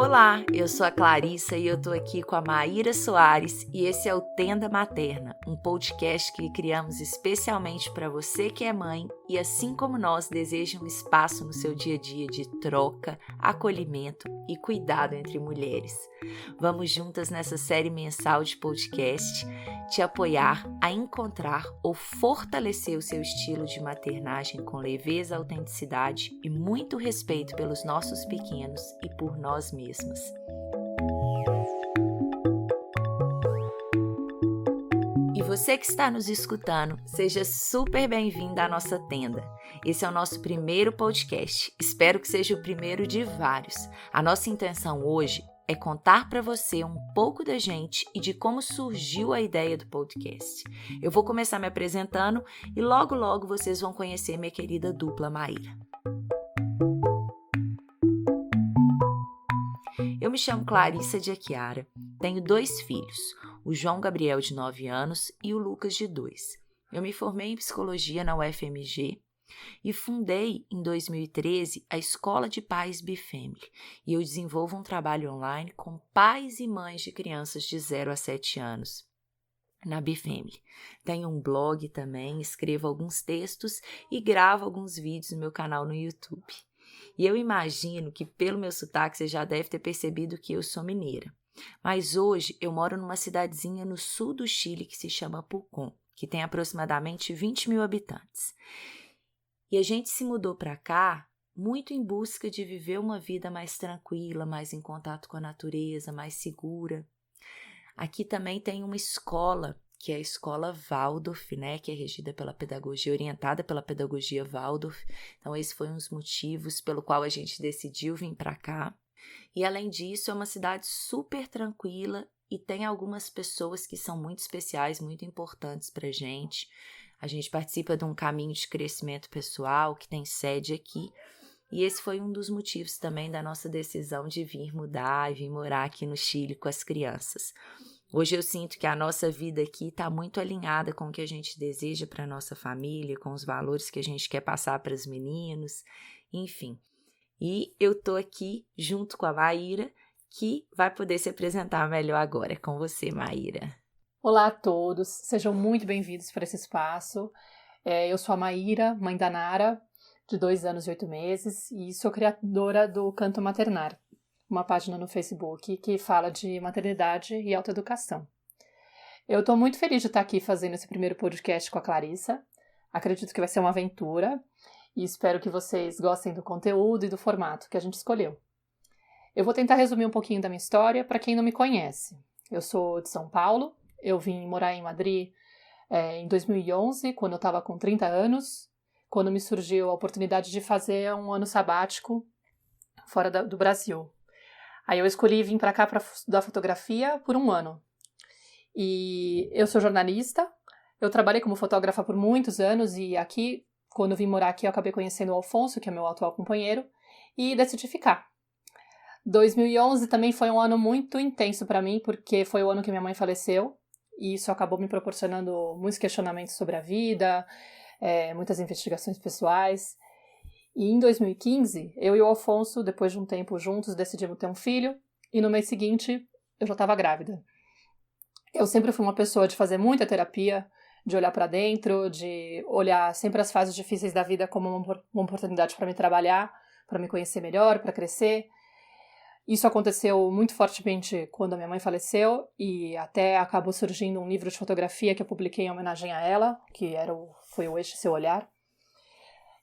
Olá, eu sou a Clarissa e eu tô aqui com a Maíra Soares e esse é o Tenda Materna, um podcast que criamos especialmente para você que é mãe e, assim como nós, deseja um espaço no seu dia a dia de troca, acolhimento e cuidado entre mulheres. Vamos juntas nessa série mensal de podcast te apoiar a encontrar ou fortalecer o seu estilo de maternagem com leveza, autenticidade e muito respeito pelos nossos pequenos e por nós mesmos. E você que está nos escutando, seja super bem-vinda à nossa tenda. Esse é o nosso primeiro podcast. Espero que seja o primeiro de vários. A nossa intenção hoje é contar para você um pouco da gente e de como surgiu a ideia do podcast. Eu vou começar me apresentando e logo vocês vão conhecer minha querida dupla Maíra. Eu me chamo Clarissa de Aquiara, tenho 2 filhos, o João Gabriel de 9 anos e o Lucas de 2. Eu me formei em psicologia na UFMG e fundei em 2013 a Escola de Pais Bifamily e eu desenvolvo um trabalho online com pais e mães de crianças de 0 a 7 anos na Bifamily. Tenho um blog também, escrevo alguns textos e gravo alguns vídeos no meu canal no YouTube. E eu imagino que pelo meu sotaque você já deve ter percebido que eu sou mineira. Mas hoje eu moro numa cidadezinha no sul do Chile que se chama Pucón, que tem aproximadamente 20 mil habitantes. E a gente se mudou para cá muito em busca de viver uma vida mais tranquila, mais em contato com a natureza, mais segura. Aqui também tem uma escola, que é a Escola Waldorf, né, que é regida pela pedagogia, orientada pela pedagogia Waldorf. Então, esse foi um dos motivos pelo qual a gente decidiu vir para cá. E, além disso, é uma cidade super tranquila e tem algumas pessoas que são muito especiais, muito importantes para a gente. A gente participa de um caminho de crescimento pessoal que tem sede aqui. E esse foi um dos motivos também da nossa decisão de vir mudar e vir morar aqui no Chile com as crianças. Hoje eu sinto que a nossa vida aqui está muito alinhada com o que a gente deseja para a nossa família, com os valores que a gente quer passar para os meninos, enfim. E eu estou aqui junto com a Maíra, que vai poder se apresentar melhor agora. É com você, Maíra. Olá a todos, sejam muito bem-vindos para esse espaço. Eu sou a Maíra, mãe da Nara, de 2 anos e 8 meses, e sou criadora do Canto Maternar, uma página no Facebook que fala de maternidade e autoeducação. Eu estou muito feliz de estar aqui fazendo esse primeiro podcast com a Clarissa. Acredito que vai ser uma aventura e espero que vocês gostem do conteúdo e do formato que a gente escolheu. Eu vou tentar resumir um pouquinho da minha história para quem não me conhece. Eu sou de São Paulo, eu vim morar em Madrid em 2011, quando eu estava com 30 anos, quando me surgiu a oportunidade de fazer um ano sabático fora do Brasil. Aí eu escolhi vir para cá para estudar fotografia por 1 ano. E eu sou jornalista, eu trabalhei como fotógrafa por muitos anos e aqui, quando eu vim morar aqui, eu acabei conhecendo o Alfonso, que é meu atual companheiro, e decidi ficar. 2011 também foi um ano muito intenso para mim, porque foi o ano que minha mãe faleceu, e isso acabou me proporcionando muitos questionamentos sobre a vida, muitas investigações pessoais. E em 2015, eu e o Alfonso, depois de um tempo juntos, decidimos ter um filho, e no mês seguinte eu já estava grávida. Eu sempre fui uma pessoa de fazer muita terapia, de olhar para dentro, de olhar sempre as fases difíceis da vida como uma oportunidade para me trabalhar, para me conhecer melhor, para crescer. Isso aconteceu muito fortemente quando a minha mãe faleceu, e até acabou surgindo um livro de fotografia que eu publiquei em homenagem a ela, que foi o Eixo Seu Olhar.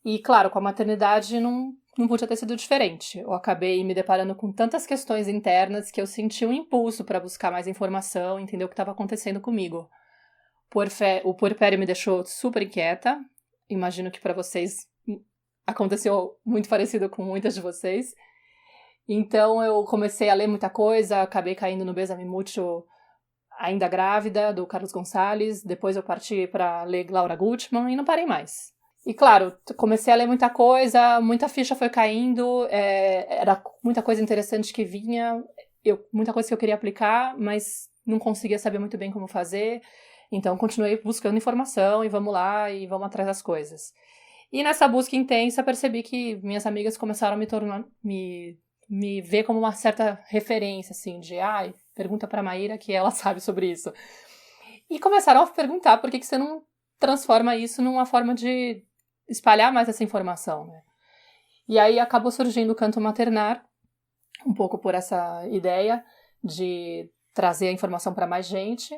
E, claro, com a maternidade não podia ter sido diferente. Eu acabei me deparando com tantas questões internas que eu senti um impulso para buscar mais informação, entender o que estava acontecendo comigo. O puerpério me deixou super inquieta. Imagino que para vocês aconteceu muito parecido com muitas de vocês. Então eu comecei a ler muita coisa, acabei caindo no Bésame Mucho ainda grávida, do Carlos Gonçalves. Depois eu parti para ler Laura Gutman e não parei mais. E claro, comecei a ler muita coisa, muita ficha foi caindo, era muita coisa interessante que vinha, muita coisa que eu queria aplicar, mas não conseguia saber muito bem como fazer, então continuei buscando informação e vamos lá e vamos atrás das coisas. E nessa busca intensa percebi que minhas amigas começaram a me me vê como uma certa referência, assim, de, pergunta pra Maíra que ela sabe sobre isso. E começaram a perguntar por que você não transforma isso numa forma de espalhar mais essa informação, né? E aí acabou surgindo o Canto Maternar, um pouco por essa ideia de trazer a informação para mais gente,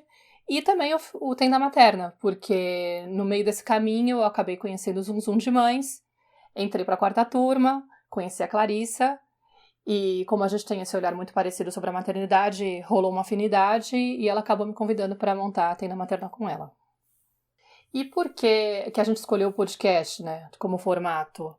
e também o Tenda Materna, porque no meio desse caminho eu acabei conhecendo o Zum Zum de Mães, entrei para a 4ª turma, conheci a Clarissa, e como a gente tem esse olhar muito parecido sobre a maternidade, rolou uma afinidade e ela acabou me convidando para montar a Tenda Materna com ela. E por que a gente escolheu o podcast, né, como formato?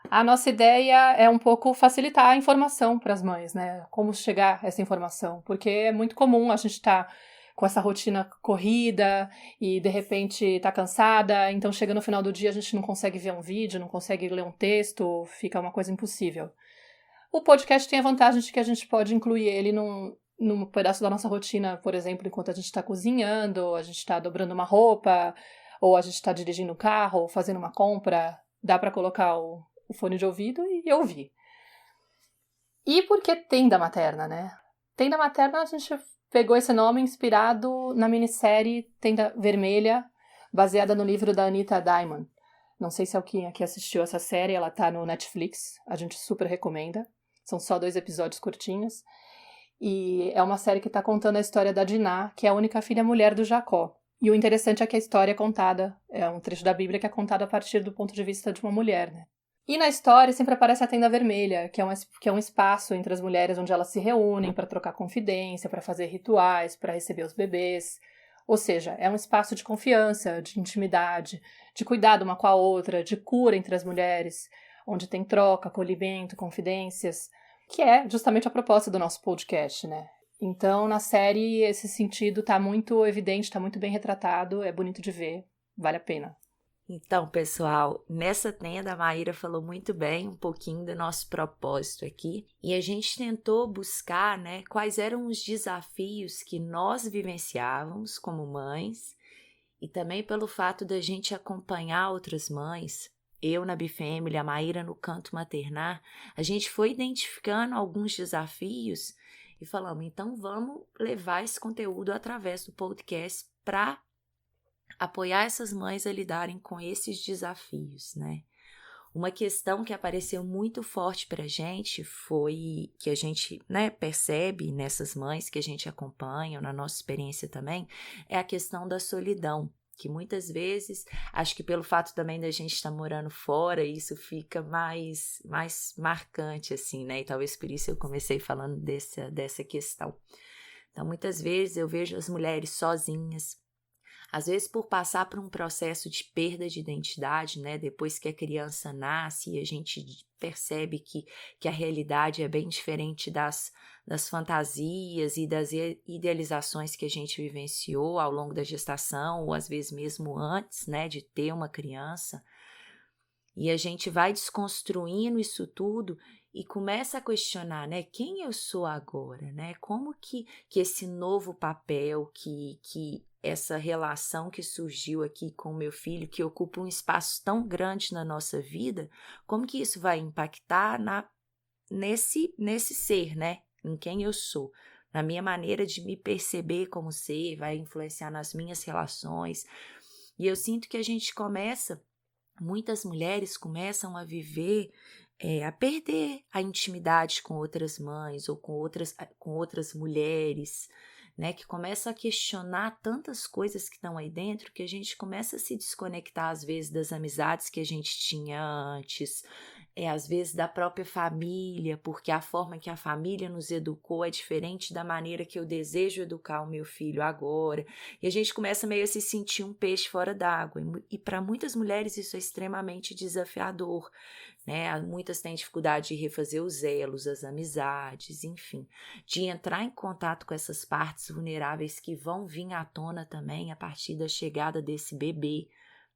A nossa ideia é um pouco facilitar a informação para as mães, né? Como chegar a essa informação, porque é muito comum a gente estar com essa rotina corrida e de repente está cansada, então chega no final do dia a gente não consegue ver um vídeo, não consegue ler um texto, fica uma coisa impossível. O podcast tem a vantagem de que a gente pode incluir ele num pedaço da nossa rotina, por exemplo, enquanto a gente está cozinhando, a gente está dobrando uma roupa, ou a gente está dirigindo o carro, ou fazendo uma compra, dá para colocar o fone de ouvido e ouvir. E por que Tenda Materna, né? Tenda Materna, a gente pegou esse nome inspirado na minissérie Tenda Vermelha, baseada no livro da Anita Diamond. Não sei se alguém aqui assistiu essa série, ela tá no Netflix, a gente super recomenda. São só 2 episódios curtinhos. E é uma série que está contando a história da Diná, que é a única filha mulher do Jacó. E o interessante é que a história é contada, é um trecho da Bíblia que é contado a partir do ponto de vista de uma mulher, né? E na história sempre aparece a Tenda Vermelha, que é um espaço entre as mulheres onde elas se reúnem para trocar confidência, para fazer rituais, para receber os bebês. Ou seja, é um espaço de confiança, de intimidade, de cuidado uma com a outra, de cura entre as mulheres, onde tem troca, acolhimento, confidências, que é justamente a proposta do nosso podcast, né? Então, na série, esse sentido está muito evidente, está muito bem retratado, é bonito de ver, vale a pena. Então, pessoal, nessa tenda a Maíra falou muito bem um pouquinho do nosso propósito aqui e a gente tentou buscar, né, quais eram os desafios que nós vivenciávamos como mães e também pelo fato da gente acompanhar outras mães. Eu na Bifamily, a Maíra no Canto Maternar, a gente foi identificando alguns desafios e falamos, então vamos levar esse conteúdo através do podcast para apoiar essas mães a lidarem com esses desafios, né? Uma questão que apareceu muito forte para a gente foi que a gente, né, percebe nessas mães que a gente acompanha, na nossa experiência também, é a questão da solidão, que muitas vezes, acho que pelo fato também da gente estar morando fora, isso fica mais marcante, assim, né? E talvez por isso eu comecei falando dessa questão. Então, muitas vezes eu vejo as mulheres sozinhas, às vezes por passar por um processo de perda de identidade, né? Depois que a criança nasce e a gente percebe que a realidade é bem diferente das fantasias e das idealizações que a gente vivenciou ao longo da gestação, ou às vezes mesmo antes, né, de ter uma criança. E a gente vai desconstruindo isso tudo e começa a questionar, né, quem eu sou agora, né? Como que esse novo papel, que essa relação que surgiu aqui com o meu filho, que ocupa um espaço tão grande na nossa vida, como que isso vai impactar nesse ser, né? Em quem eu sou, na minha maneira de me perceber como ser, vai influenciar nas minhas relações. E eu sinto que a gente muitas mulheres começam a viver, a perder a intimidade com outras mães ou com outras mulheres, né, que começam a questionar tantas coisas que estão aí dentro que a gente começa a se desconectar às vezes das amizades que a gente tinha antes, às vezes da própria família, porque a forma que a família nos educou é diferente da maneira que eu desejo educar o meu filho agora, e a gente começa meio a se sentir um peixe fora d'água, e para muitas mulheres isso é extremamente desafiador, né? Muitas têm dificuldade de refazer os elos, as amizades, enfim, de entrar em contato com essas partes vulneráveis que vão vir à tona também a partir da chegada desse bebê,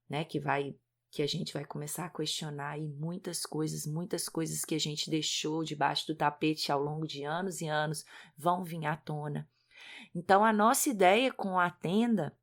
né? Que a gente vai começar a questionar aí muitas coisas que a gente deixou debaixo do tapete ao longo de anos e anos vão vir à tona. Então, a nossa ideia com a tenda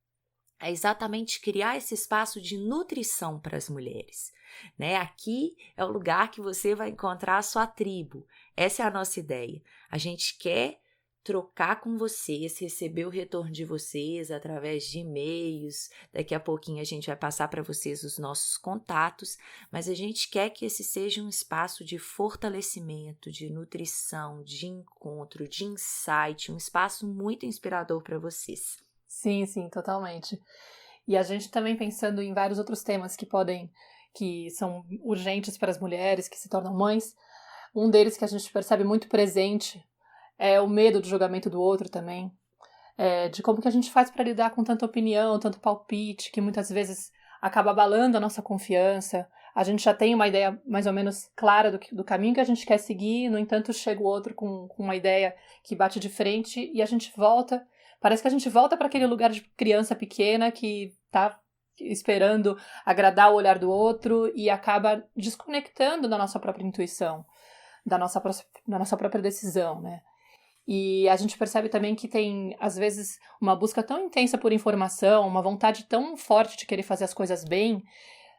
é exatamente criar esse espaço de nutrição para as mulheres, né? Aqui é o lugar que você vai encontrar a sua tribo. Essa é a nossa ideia. A gente quer trocar com vocês, receber o retorno de vocês através de e-mails. Daqui a pouquinho a gente vai passar para vocês os nossos contatos, mas a gente quer que esse seja um espaço de fortalecimento, de nutrição, de encontro, de insight, um espaço muito inspirador para vocês. Sim, sim, totalmente. E a gente também pensando em vários outros temas que são urgentes para as mulheres que se tornam mães. Um deles que a gente percebe muito presente é o medo do julgamento do outro também. De como que a gente faz para lidar com tanta opinião, tanto palpite, que muitas vezes acaba abalando a nossa confiança. A gente já tem uma ideia mais ou menos clara do caminho que a gente quer seguir, no entanto chega o outro com uma ideia que bate de frente e a gente volta. Parece que a gente volta para aquele lugar de criança pequena que está esperando agradar o olhar do outro e acaba desconectando da nossa própria intuição, da nossa própria decisão, né? E a gente percebe também que tem, às vezes, uma busca tão intensa por informação, uma vontade tão forte de querer fazer as coisas bem,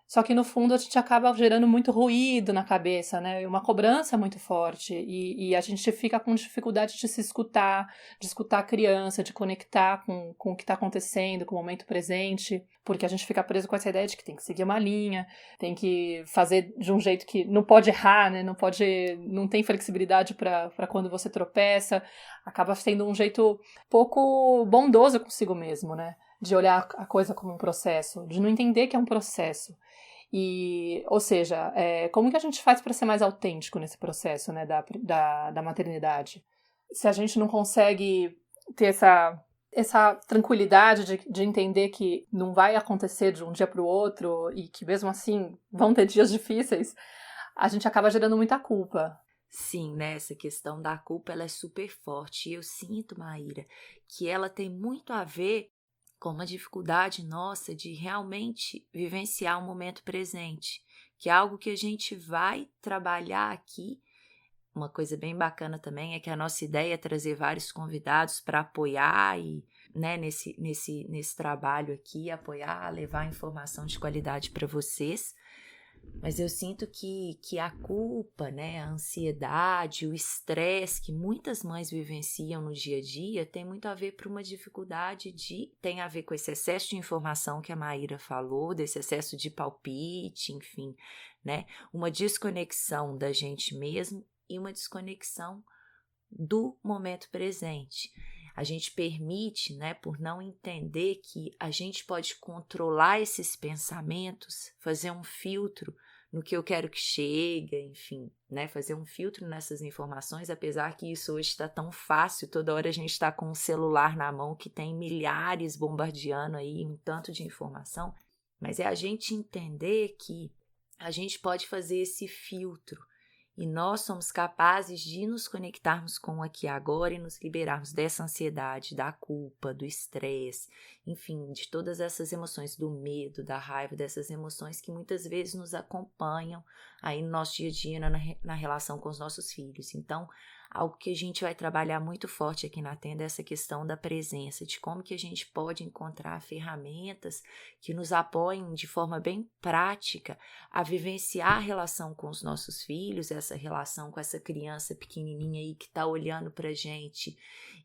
só que no fundo a gente acaba gerando muito ruído na cabeça, né? Uma cobrança muito forte. E a gente fica com dificuldade de se escutar, de escutar a criança, de conectar com o que está acontecendo, com o momento presente, porque a gente fica preso com essa ideia de que tem que seguir uma linha, tem que fazer de um jeito que não pode errar, né? Não tem flexibilidade para quando você tropeça. Acaba sendo um jeito pouco bondoso consigo mesmo, né? De olhar a coisa como um processo, de não entender que é um processo. Ou seja, como que a gente faz para ser mais autêntico nesse processo, né, da maternidade? Se a gente não consegue ter essa tranquilidade de entender que não vai acontecer de um dia para o outro e que mesmo assim vão ter dias difíceis, a gente acaba gerando muita culpa. Sim, né? Essa questão da culpa ela é super forte. E eu sinto, Maíra, que ela tem muito a ver com uma dificuldade nossa de realmente vivenciar o momento presente, que é algo que a gente vai trabalhar aqui. Uma coisa bem bacana também é que a nossa ideia é trazer vários convidados para apoiar e, né, nesse trabalho aqui, apoiar, levar informação de qualidade para vocês. Mas eu sinto que a culpa, né, a ansiedade, o estresse que muitas mães vivenciam no dia a dia tem muito a ver por uma dificuldade tem a ver com esse excesso de informação que a Maíra falou, desse excesso de palpite, enfim, né, uma desconexão da gente mesmo e uma desconexão do momento presente. A gente permite, né, por não entender que a gente pode controlar esses pensamentos, fazer um filtro no que eu quero que chegue, enfim, né, fazer um filtro nessas informações, apesar que isso hoje está tão fácil, toda hora a gente está com um celular na mão que tem milhares bombardeando aí um tanto de informação, mas é a gente entender que a gente pode fazer esse filtro. E nós somos capazes de nos conectarmos com o aqui e agora e nos liberarmos dessa ansiedade, da culpa, do estresse, enfim, de todas essas emoções, do medo, da raiva, dessas emoções que muitas vezes nos acompanham aí no nosso dia a dia, na relação com os nossos filhos. Então, algo que a gente vai trabalhar muito forte aqui na Tenda é essa questão da presença, de como que a gente pode encontrar ferramentas que nos apoiem de forma bem prática a vivenciar a relação com os nossos filhos, essa relação com essa criança pequenininha aí que está olhando para a gente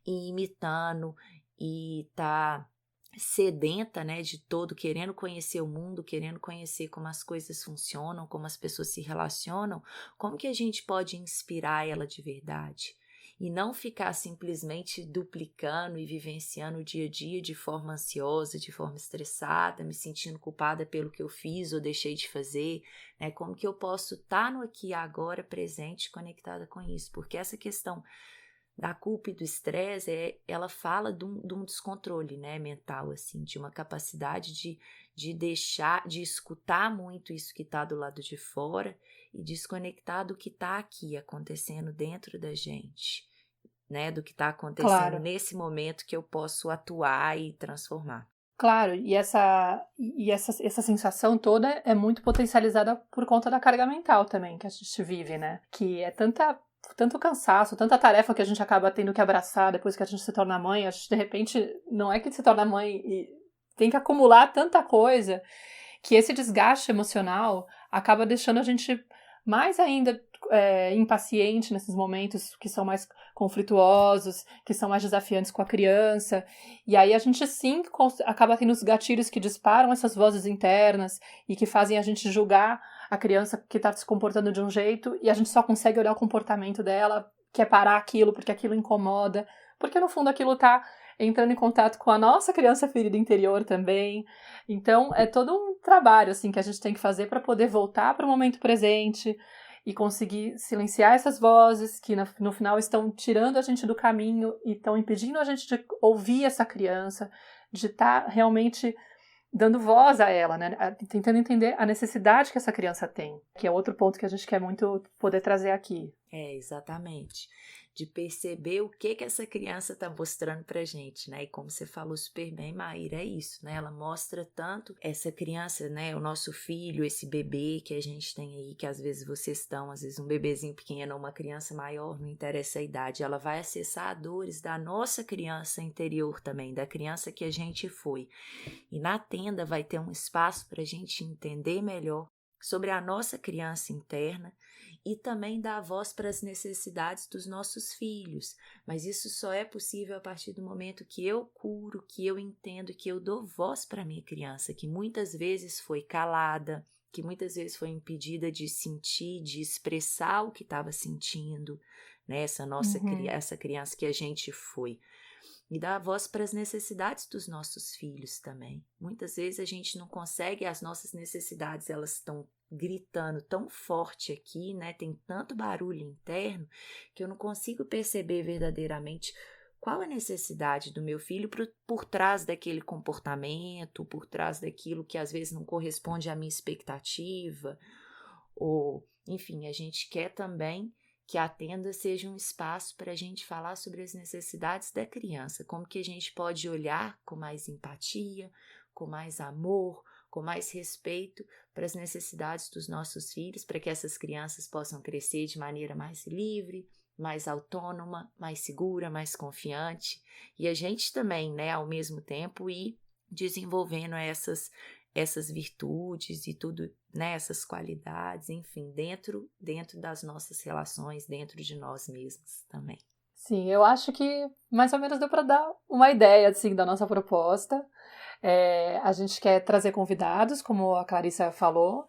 e imitando e está sedenta, né, de todo, querendo conhecer o mundo, querendo conhecer como as coisas funcionam, como as pessoas se relacionam, como que a gente pode inspirar ela de verdade? E não ficar simplesmente duplicando e vivenciando o dia a dia de forma ansiosa, de forma estressada, me sentindo culpada pelo que eu fiz ou deixei de fazer, né? Como que eu posso estar no aqui e agora presente, conectada com isso? Porque essa questão da culpa e do estresse, ela fala de um descontrole, né, mental, assim, de uma capacidade de deixar, de escutar muito isso que está do lado de fora e desconectar do que está aqui acontecendo dentro da gente, né, do que está acontecendo nesse momento que eu posso atuar e transformar. Claro, e essa sensação toda é muito potencializada por conta da carga mental também que a gente vive, né, que é tanto cansaço, tanta tarefa que a gente acaba tendo que abraçar depois que a gente se torna mãe. A gente, de repente, não é que se torna mãe e tem que acumular tanta coisa que esse desgaste emocional acaba deixando a gente mais ainda impaciente nesses momentos que são mais conflituosos, que são mais desafiantes com a criança. E aí a gente sim acaba tendo os gatilhos que disparam essas vozes internas e que fazem a gente julgar a criança que está se comportando de um jeito, e a gente só consegue olhar o comportamento dela, quer parar aquilo porque aquilo incomoda, porque no fundo aquilo está entrando em contato com a nossa criança ferida interior também. Então é todo um trabalho assim que a gente tem que fazer para poder voltar para o momento presente e conseguir silenciar essas vozes que no final estão tirando a gente do caminho e estão impedindo a gente de ouvir essa criança, de estar realmente dando voz a ela, né? Tentando entender a necessidade que essa criança tem, que é outro ponto que a gente quer muito poder trazer aqui. Exatamente. De perceber o que essa criança está mostrando pra gente, né? E como você falou super bem, Maíra, é isso, né? Ela mostra tanto essa criança, né? O nosso filho, esse bebê que a gente tem aí, que às vezes vocês estão, às vezes um bebezinho pequeno ou uma criança maior, não interessa a idade, ela vai acessar dores da nossa criança interior também, da criança que a gente foi. E na tenda vai ter um espaço para a gente entender melhor sobre a nossa criança interna e também dar voz para as necessidades dos nossos filhos. Mas isso só é possível a partir do momento que eu curo, que eu entendo, que eu dou voz para a minha criança, que muitas vezes foi calada, que muitas vezes foi impedida de sentir, de expressar o que estava sentindo, né? Essa criança que a gente foi. E dar voz para as necessidades dos nossos filhos também. Muitas vezes a gente não consegue, as nossas necessidades, elas estão gritando tão forte aqui, né? Tem tanto barulho interno que eu não consigo perceber verdadeiramente qual a necessidade do meu filho por trás daquele comportamento, por trás daquilo que às vezes não corresponde à minha expectativa. Ou, enfim, a gente quer também que a tenda seja um espaço para a gente falar sobre as necessidades da criança, como que a gente pode olhar com mais empatia, com mais amor, com mais respeito para as necessidades dos nossos filhos, para que essas crianças possam crescer de maneira mais livre, mais autônoma, mais segura, mais confiante. E a gente também, né, ao mesmo tempo, ir desenvolvendo essas virtudes e tudo, né, essas qualidades, enfim, dentro das nossas relações, dentro de nós mesmos também. Sim, eu acho que mais ou menos deu para dar uma ideia assim, da nossa proposta. A gente quer trazer convidados, como a Clarissa falou,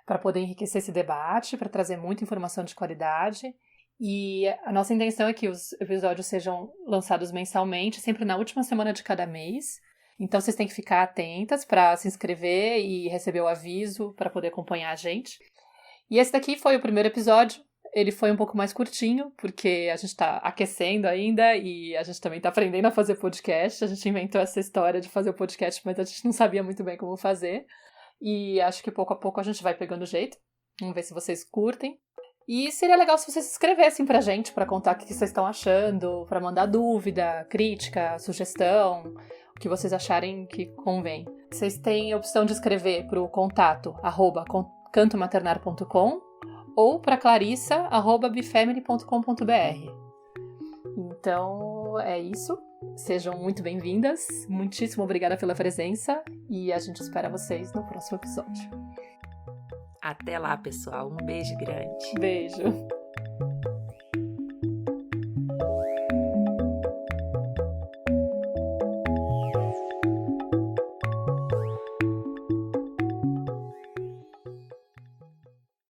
para poder enriquecer esse debate, para trazer muita informação de qualidade. E a nossa intenção é que os episódios sejam lançados mensalmente, sempre na última semana de cada mês. Então vocês têm que ficar atentas para se inscrever e receber o aviso para poder acompanhar a gente. E esse daqui foi o primeiro episódio. Ele foi um pouco mais curtinho, porque a gente está aquecendo ainda e a gente também está aprendendo a fazer podcast. A gente inventou essa história de fazer o podcast, mas a gente não sabia muito bem como fazer. E acho que pouco a pouco a gente vai pegando jeito. Vamos ver se vocês curtem. E seria legal se vocês escrevessem pra gente, para contar o que vocês estão achando, para mandar dúvida, crítica, sugestão, o que vocês acharem que convém. Vocês têm a opção de escrever para o contato @cantomaternar.com ou para clarissa@bifamily.com.br. Então é isso. Sejam muito bem-vindas. Muitíssimo obrigada pela presença e a gente espera vocês no próximo episódio. Até lá, pessoal. Um beijo grande. Beijo.